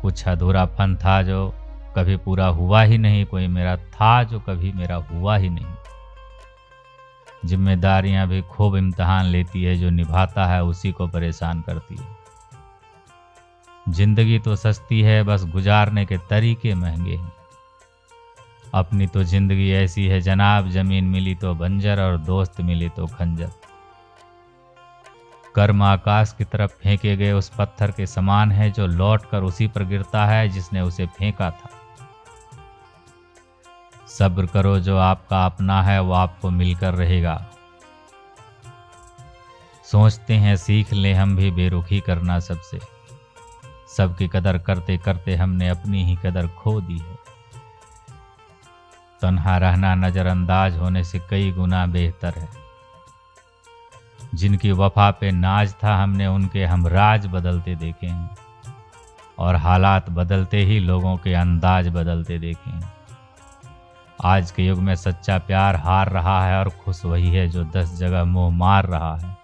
कुछ अधूरापन था जो कभी पूरा हुआ ही नहीं, कोई मेरा था जो कभी मेरा हुआ ही नहीं। जिम्मेदारियां भी खूब इम्तिहान लेती है, जो निभाता है उसी को परेशान करती है। जिंदगी तो सस्ती है, बस गुजारने के तरीके महंगे हैं। अपनी तो जिंदगी ऐसी है जनाब, जमीन मिली तो बंजर और दोस्त मिले तो खंजर। कर्म आकाश की तरफ फेंके गए उस पत्थर के समान है, जो लौट कर उसी पर गिरता है जिसने उसे फेंका था। सब्र करो, जो आपका अपना है वो आपको मिलकर रहेगा। सोचते हैं सीख ले हम भी बेरुखी करना सबसे, सबकी कदर करते करते हमने अपनी ही कदर खो दी है। तन्हा रहना नजरअंदाज होने से कई गुना बेहतर है। जिनकी वफा पे नाज था, हमने उनके हम राज बदलते देखे हैं, और हालात बदलते ही लोगों के अंदाज बदलते देखे हैं। आज के युग में सच्चा प्यार हार रहा है, और खुश वही है जो 10 जगह मुंह मार रहा है।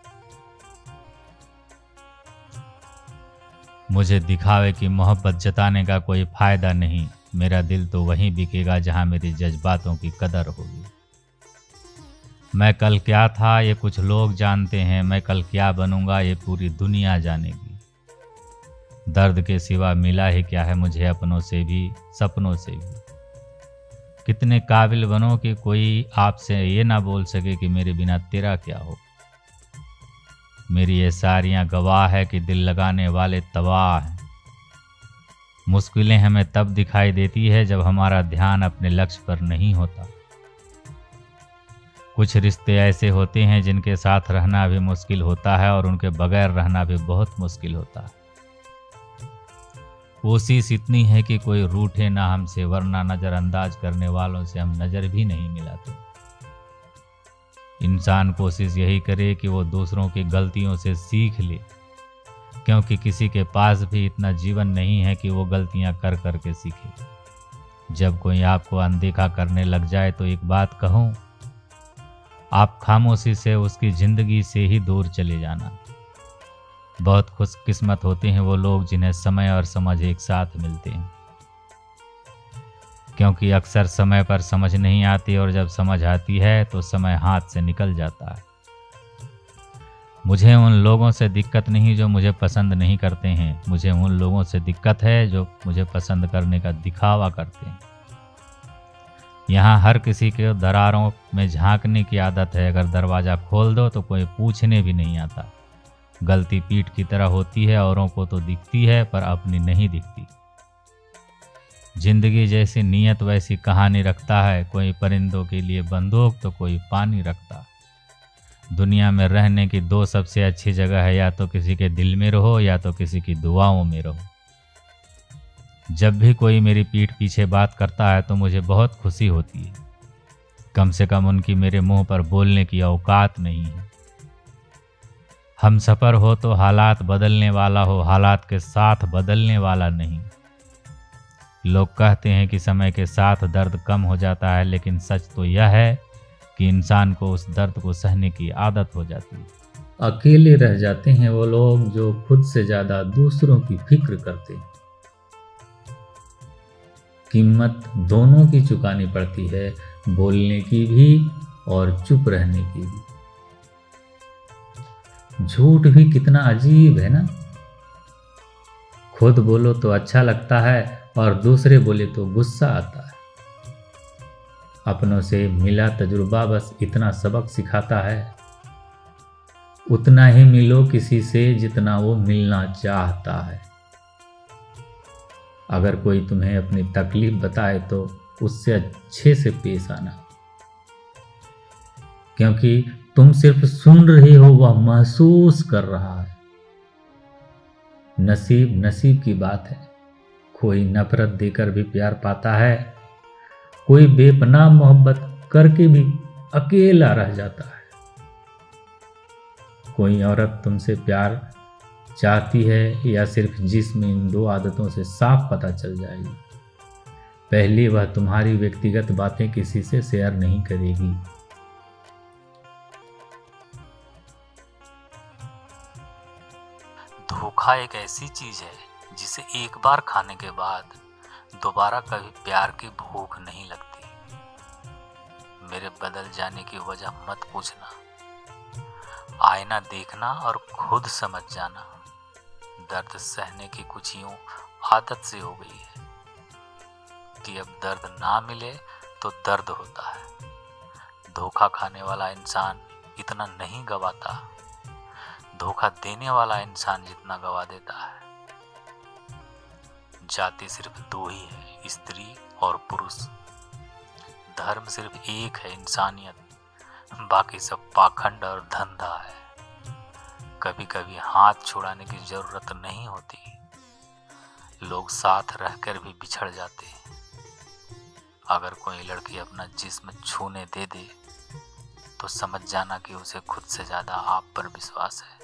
मुझे दिखावे की मोहब्बत जताने का कोई फायदा नहीं, मेरा दिल तो वहीं बिकेगा जहां मेरी जज्बातों की कदर होगी। मैं कल क्या था ये कुछ लोग जानते हैं, मैं कल क्या बनूंगा ये पूरी दुनिया जानेगी। दर्द के सिवा मिला ही क्या है मुझे अपनों से भी, सपनों से भी। कितने काबिल बनो कि कोई आपसे ये ना बोल सके कि मेरे बिना तेरा क्या हो। मेरी ये सारियां गवाह है कि दिल लगाने वाले तबाह हैं। मुश्किलें हमें तब दिखाई देती है जब हमारा ध्यान अपने लक्ष्य पर नहीं होता। कुछ रिश्ते ऐसे होते हैं जिनके साथ रहना भी मुश्किल होता है, और उनके बगैर रहना भी बहुत मुश्किल होता है। कोशिश इतनी है कि कोई रूठे ना हमसे, वरना नजरअंदाज करने वालों से हम नजर भी नहीं मिलाते। इंसान कोशिश यही करे कि वो दूसरों की गलतियों से सीख ले, क्योंकि किसी के पास भी इतना जीवन नहीं है कि वो गलतियां कर कर के सीखे। जब कोई आपको अनदेखा करने लग जाए तो एक बात कहूं, आप खामोशी से उसकी जिंदगी से ही दूर चले जाना। बहुत खुशकिस्मत होते हैं वो लोग जिन्हें समय और समझ एक साथ मिलते हैं, क्योंकि अक्सर समय पर समझ नहीं आती, और जब समझ आती है तो समय हाथ से निकल जाता है। मुझे उन लोगों से दिक्कत नहीं जो मुझे पसंद नहीं करते हैं, मुझे उन लोगों से दिक्कत है जो मुझे पसंद करने का दिखावा करते हैं। यहाँ हर किसी के दरारों में झांकने की आदत है, अगर दरवाज़ा खोल दो तो कोई पूछने भी नहीं आता। गलती पीठ की तरह होती है, औरों को तो दिखती है पर अपनी नहीं दिखती। जिंदगी जैसी नीयत वैसी कहानी रखता है, कोई परिंदों के लिए बंदूक तो कोई पानी रखता। दुनिया में रहने की 2 सबसे अच्छी जगह है, या तो किसी के दिल में रहो या तो किसी की दुआओं में रहो। जब भी कोई मेरी पीठ पीछे बात करता है तो मुझे बहुत खुशी होती है, कम से कम उनकी मेरे मुंह पर बोलने की औकात नहीं है। हम सफ़र हो तो हालात बदलने वाला हो, हालात के साथ बदलने वाला नहीं। लोग कहते हैं कि समय के साथ दर्द कम हो जाता है, लेकिन सच तो यह है कि इंसान को उस दर्द को सहने की आदत हो जाती है। अकेले रह जाते हैं वो लोग जो खुद से ज्यादा दूसरों की फिक्र करते हैं। कीमत दोनों की चुकानी पड़ती है, बोलने की भी और चुप रहने की भी। झूठ भी कितना अजीब है ना। खुद बोलो तो अच्छा लगता है और दूसरे बोले तो गुस्सा आता है। अपनों से मिला तजुर्बा बस इतना सबक सिखाता है, उतना ही मिलो किसी से जितना वो मिलना चाहता है। अगर कोई तुम्हें अपनी तकलीफ बताए तो उससे अच्छे से पेश आना, क्योंकि तुम सिर्फ सुन रहे हो, वह महसूस कर रहा है। नसीब नसीब की बात है, कोई नफरत देकर भी प्यार पाता है, कोई बेपनाह मोहब्बत करके भी अकेला रह जाता है। कोई औरत तुमसे प्यार चाहती है या सिर्फ जिस्म, इन 2 आदतों से साफ पता चल जाएगी। पहली, वह तुम्हारी व्यक्तिगत बातें किसी से शेयर नहीं करेगी। धोखा एक ऐसी चीज है जिसे एक बार खाने के बाद दोबारा कभी प्यार की भूख नहीं लगती। मेरे बदल जाने की वजह मत पूछना, आईना देखना और खुद समझ जाना। दर्द सहने की कुछ यूं आदत से हो गई है कि अब दर्द ना मिले तो दर्द होता है। धोखा खाने वाला इंसान इतना नहीं गवाता, धोखा देने वाला इंसान जितना गवा देता है। जाति सिर्फ दो ही है, स्त्री और पुरुष। धर्म सिर्फ एक है, इंसानियत। बाकी सब पाखंड और धंधा है। कभी कभी हाथ छुड़ाने की जरूरत नहीं होती, लोग साथ रहकर भी बिछड़ जाते हैं। अगर कोई लड़की अपना जिस्म छूने दे दे तो समझ जाना कि उसे खुद से ज्यादा आप पर विश्वास है।